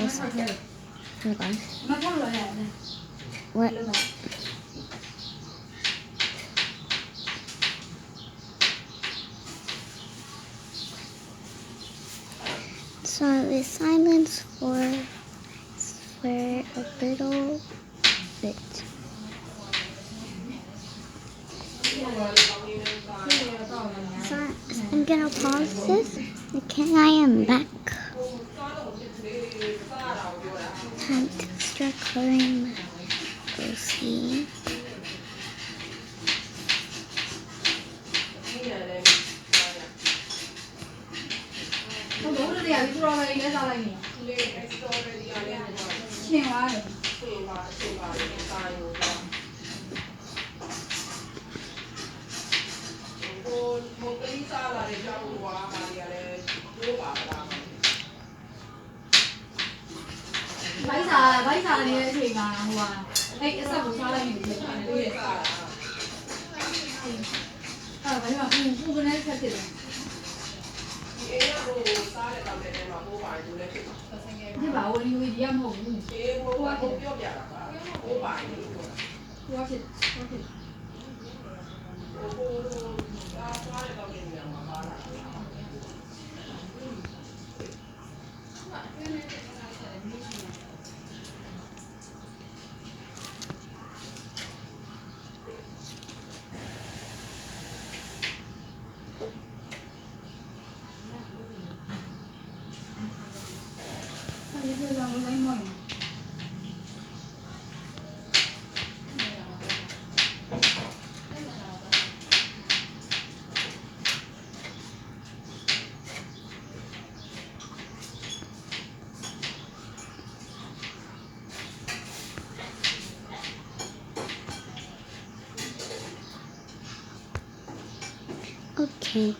this. Hold on. What? So the silence for a little bit. So I'm gonna pause this. Okay, I am back. Time to start coloring my OC. Okay,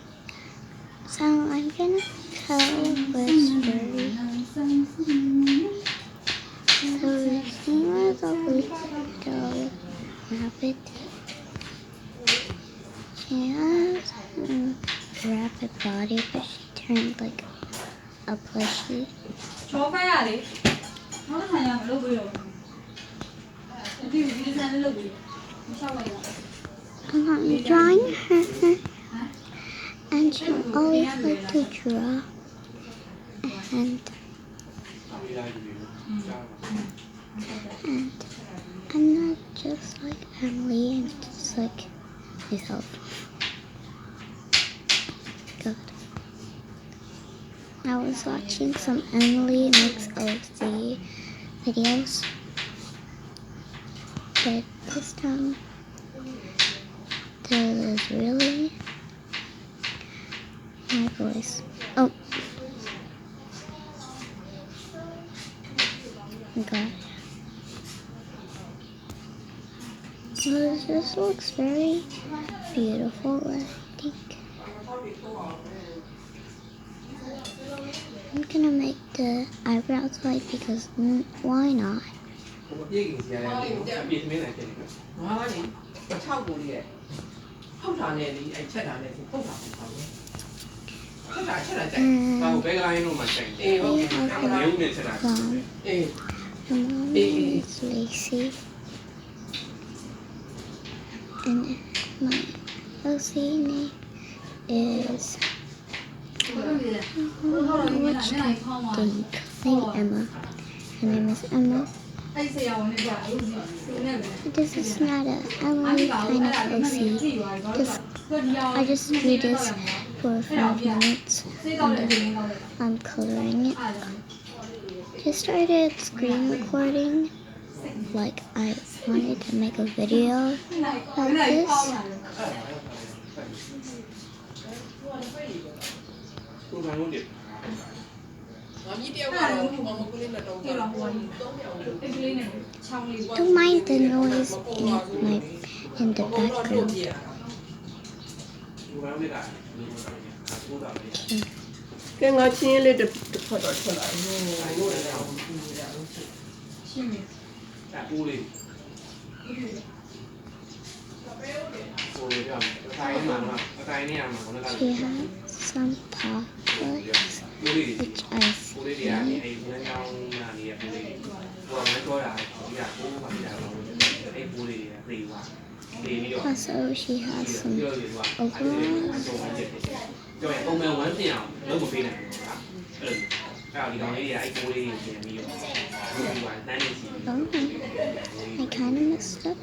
so I'm gonna tell this story. So she was a little rabbit. She has a rabbit body, but she turned like a plushie. I'm drawing her. And she always liked to draw, and I'm not just like Emily, I'm just like myself. Good. I was watching some Emily Makes OC videos, but this time there was really my voice. Oh. God. So this looks very beautiful, I think. I'm gonna make the eyebrows white because why not? My mom is Lacey, and my OC name is which I think maybe Emma. Her name is Emma. This is not a Emily kind of OC. I just do this for 5 minutes and then I'm coloring it. Just started screen recording, like I wanted to make a video like this. Don't mind the noise in the background. Okay. Can I see a little photo? She has some pots. which I see. ကိုလေးတွေကနေအဲ့ဝမ်းကြောင်းနာနေတဲ့ပိုးလေးကိုကဝမ်းကြောတာဒီကပိုးမှပြတာပါဘူးအဲ့ပိုးလေးတွေကသေသွားသေပြီးတော့ Also, she has some ပြောရည်ကအဲ့ဒီအဆုံးအချက်ပြောရင်ပုံမှန်ဝမ်းတင်အောင်လုပ်မပေးနိုင်ဘူးကွာအဲ့လိုအဲ့ဒီကောင်လေးတွေကအဲ့ပိုးလေးတွေပြင်ပြီးတော့ဒီကနန်းနေစီ Oh, I kind of messed up.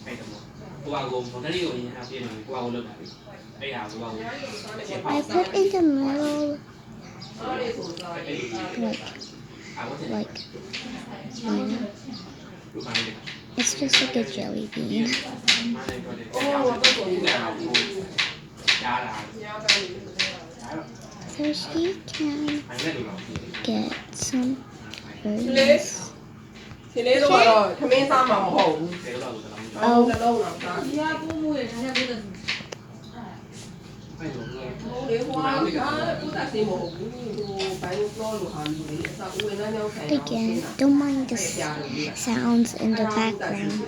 အဲ့တော့ကိုကကိုမတရီကိုရင်အပြည့်နေကိုကကိုလုပ်တာပြီအဲ့ဟာကိုကကိုအချက်ပေါ I က် put in the middle, like, you know, လူပိုင်းတွေ it's just like a jelly bean. မာနေတော့တယ်အော်တော့ကိုလည်းအောင်ကိုရှားတာ So she can အဲ့ဒါလိုတော့ get some birds. ရှင်လေးတို့ကတော့သမင်းစားမှာမဟုတ်ဘူး ဒီလိုတော့တော့ အော်နှလုံးတော့စား ဒီကပိုးမိုးရထားတဲ့ပိုးတဲ့ အဲ့လို လေဟိုကပုဒ်တာစီမဟုတ်ဘူးဟိုဘိုင်းလောလို့ဟာလူလေးအစားဦးဝင်းနှောင်းနှောင်းဆိုင် Again, don't mind the sounds in the background.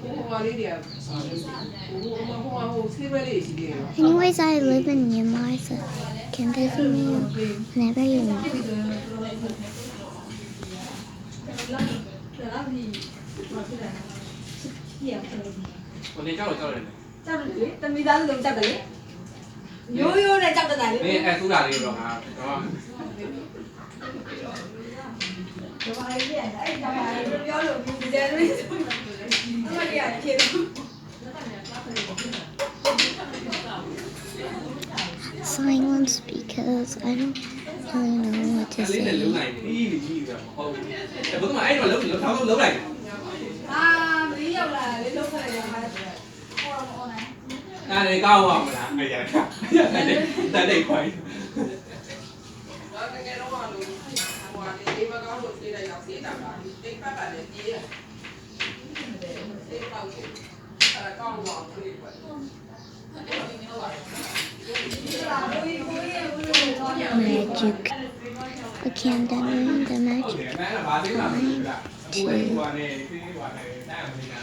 ဟိုကလေးတွေကဟိုဆေးပဲလေးရှိသေးတယ် Anyways, I live in Myanmar, so you can visit me whenever you want. ဒီလိုတော့ပြီးဘာဖြစ်လဲဒီရတယ် ကိုနေကြောက်တော့ကြောက်တယ် ကြောက်တယ်တမိသားစုလုံးကြောက်တယ်ရိုးရိုးနဲ့ကြောက်တဲ့တိုင်းလေ မင်းအဲ့သူ့တာလေးတော့ငါတော့ ဒီမှာလေးအဲ့ဒါမှပြောလို့ဒီကြဲလေးဆိုတော့ဒီကဖြစ် Silence because I don't really know what to လေးနဲ့လုံး say. နိုင်ပြီးပဲမဟုတ်ဘူးအဲ့ဘုကမအဲ့တော့လုံးထောင်းလုံးလိုက် အာမင်းရောက်လာလေလုံးခလိုက်ရမှာဟောတော့ online အဲ့ဒါကောက်အောင်မလားအဲ့ရတဲ့တဲ့ခွိုင်း တော့တကယ်တော့ဟိုဒီမကောင်းလို့ပြေးလိုက်အောင်ပြေးတာပါတိတ်ပတ်ပါလေပြေးတယ်တိတ်ပေါက်တယ်အဲ့ကောင်းတော့ပြေးတယ် Magic. Okay, I'm done doing the magic. အဲ့ဒါဘာသိမှာလဲဒီဟိုကနေဒီဟိုကနေတာမင်းညာ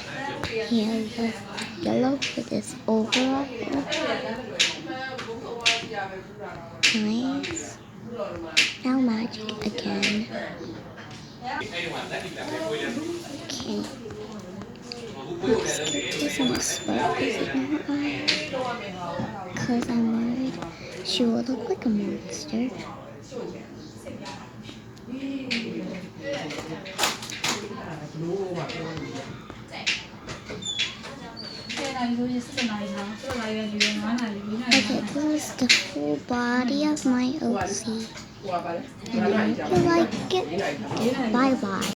Here, the yellow for this overall. Nice. Now magic again. အဲ့ဒီမှာတက်ပြီးတာပဲကိုရတယ် Okay. ကိုကိုလည်းလုပ်တယ် There's some sparkles in her eye. Because I'm worried she will look like a monster. တဲ့နိုင်လို့ရစစ်နိုင်တာဆိုတော့လည်းဒီ9နာရီ4နာရီ Okay, this is the full body of my OC. ဟိုပါလေ And I hope you like it. Bye bye.